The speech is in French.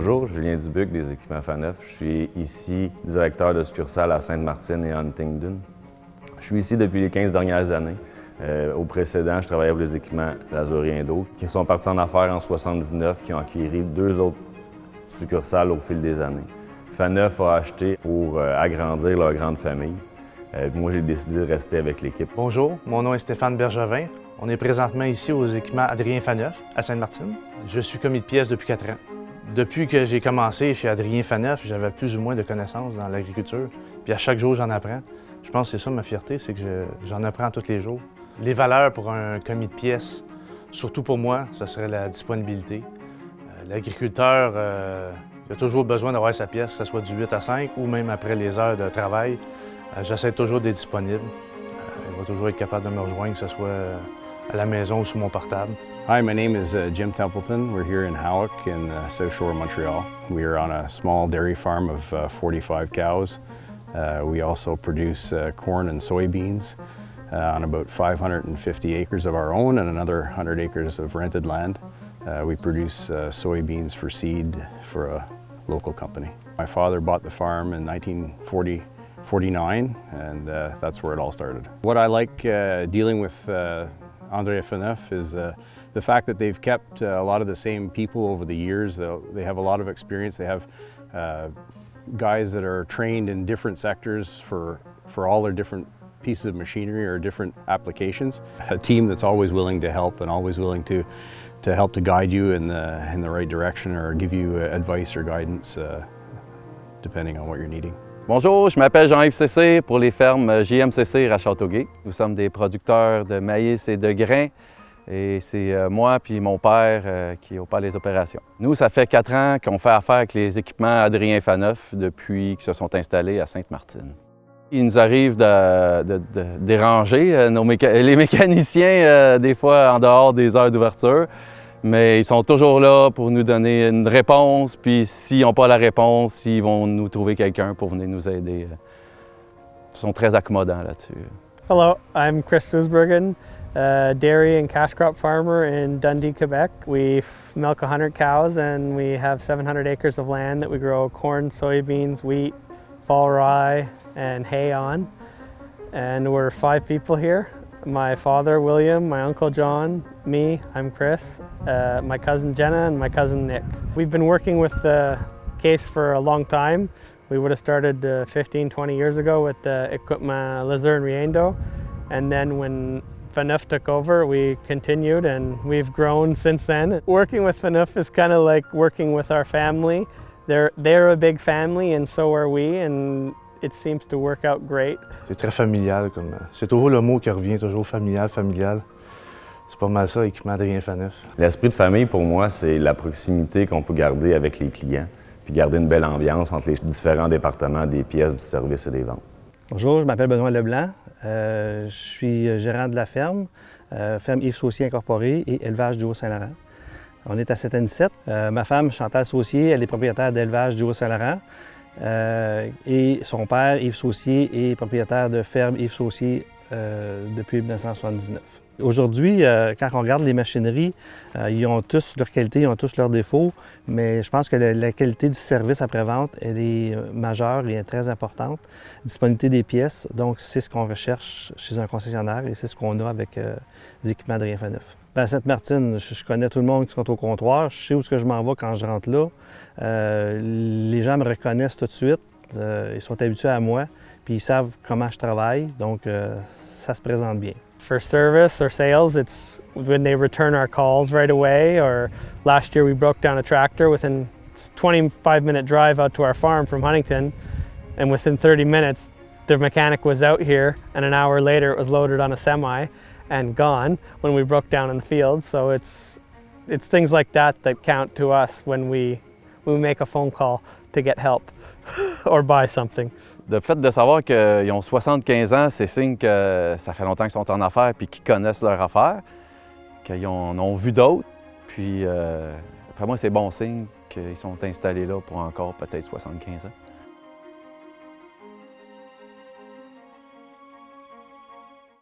Bonjour, Julien Dubuc des équipements Faneuf. Je suis ici directeur de succursale à Sainte-Martine et Huntingdon. Je suis ici depuis les 15 dernières années. Au précédent, je travaillais pour les équipements Lazurien d'eau, qui sont partis en affaires en 1979, qui ont acquis 2 autres succursales au fil des années. Faneuf a acheté pour agrandir leur grande famille. Moi, j'ai décidé de rester avec l'équipe. Bonjour, mon nom est Stéphane Bergevin. On est présentement ici aux équipements Adrien Faneuf à Sainte-Martine. Je suis commis de pièces depuis 4 ans. Depuis que j'ai commencé chez Adrien Faneuf, j'avais plus ou moins de connaissances dans l'agriculture. Puis à chaque jour, j'en apprends. Je pense que c'est ça ma fierté, c'est que j'en apprends tous les jours. Les valeurs pour un commis de pièces, surtout pour moi, ce serait la disponibilité. L'agriculteur, il a toujours besoin d'avoir sa pièce, que ce soit du 8 à 5 ou même après les heures de travail. J'essaie toujours d'être disponible. Il va toujours être capable de me rejoindre, que ce soit à la maison ou sur mon portable. Hi, my name is Jim Templeton. We're here in Howick in South Shore, Montreal. We are on a small dairy farm of 45 cows. We also produce corn and soybeans on about 550 acres of our own and another 100 acres of rented land. We produce soybeans for seed for a local company. My father bought the farm in 1949, and that's where it all started. What I like dealing with André Faneuf is the fact that they've kept a lot of the same people over the years. They have a lot of experience. They have guys that are trained in different sectors for all their different pieces of machinery or different applications. A team that's always willing to help and always willing to help to guide you in the right direction or give you advice or guidance depending on what you're needing. Bonjour, je m'appelle Jean-Yves Cessé pour les fermes JMCC à Châteauguay. Nous sommes des producteurs de maïs et de grains et c'est moi puis mon père qui opère les opérations. Nous, ça fait 4 ans qu'on fait affaire avec les équipements Adrien Faneuf depuis qu'ils se sont installés à Sainte-Martine. Il nous arrive de déranger les mécaniciens des fois en dehors des heures d'ouverture, mais ils sont toujours là pour nous donner une réponse, puis s'ils n'ont pas la réponse, ils vont nous trouver quelqu'un pour venir nous aider. Ils sont très accommodants là-dessus. Hello, I'm Chris Susbergen, dairy and cash crop farmer in Dundee, Quebec. We milk 100 cows and we have 700 acres of land that we grow corn, soybeans, wheat, fall rye, and hay on. And we're 5 people here. My father, William, my uncle John, me, I'm Chris, my cousin Jenna, and my cousin Nick. We've been working with the case for a long time. We would have started 15, 20 years ago with the equipment Lazur and Riendo. And then when Faneuf took over, we continued and we've grown since then. Working with Faneuf is kind of like working with our family. They're a big family and so are we. And it seems to work out great. C'est très familial. C'est toujours le mot qui revient, toujours familial, familial. C'est pas mal ça, équipement Adrien Faneuf. L'esprit de famille, pour moi, c'est la proximité qu'on peut garder avec les clients, puis garder une belle ambiance entre les différents départements des pièces, du service et des ventes. Bonjour, je m'appelle Benoît Leblanc. Je suis gérant de la ferme, ferme Yves Saucier Incorporée et élevage du Haut-Saint-Laurent. On est à 7-17. Ma femme, Chantal Saucier, elle est propriétaire d'élevage du Haut-Saint-Laurent. Et son père, Yves Saucier, est propriétaire de ferme Yves Saucier depuis 1979. Aujourd'hui, quand on regarde les machineries, ils ont tous leurs qualités, ils ont tous leurs défauts, mais je pense que la qualité du service après-vente, elle est majeure et très importante. Disponibilité des pièces, donc c'est ce qu'on recherche chez un concessionnaire et c'est ce qu'on a avec les équipements Adrien Faneuf. À Sainte-Martine, je connais tout le monde qui sont au comptoir, je sais où je m'en vais quand je rentre là. Les gens me reconnaissent tout de suite, ils sont habitués à moi, puis ils savent comment je travaille, donc ça se présente bien. For service or sales, it's when they return our calls right away, or last year we broke down a tractor within 25-minute drive out to our farm from Huntington, and within 30 minutes the mechanic was out here, and an hour later it was loaded on a semi and gone when we broke down in the field. So it's things like that that count to us when we make a phone call to get help or buy something. Le fait de savoir qu'ils ont 75 ans, c'est signe que ça fait longtemps qu'ils sont en affaires puis qu'ils connaissent leur affaire, qu'ils en ont vu d'autres. Puis, après moi, c'est bon signe qu'ils sont installés là pour encore peut-être 75 ans.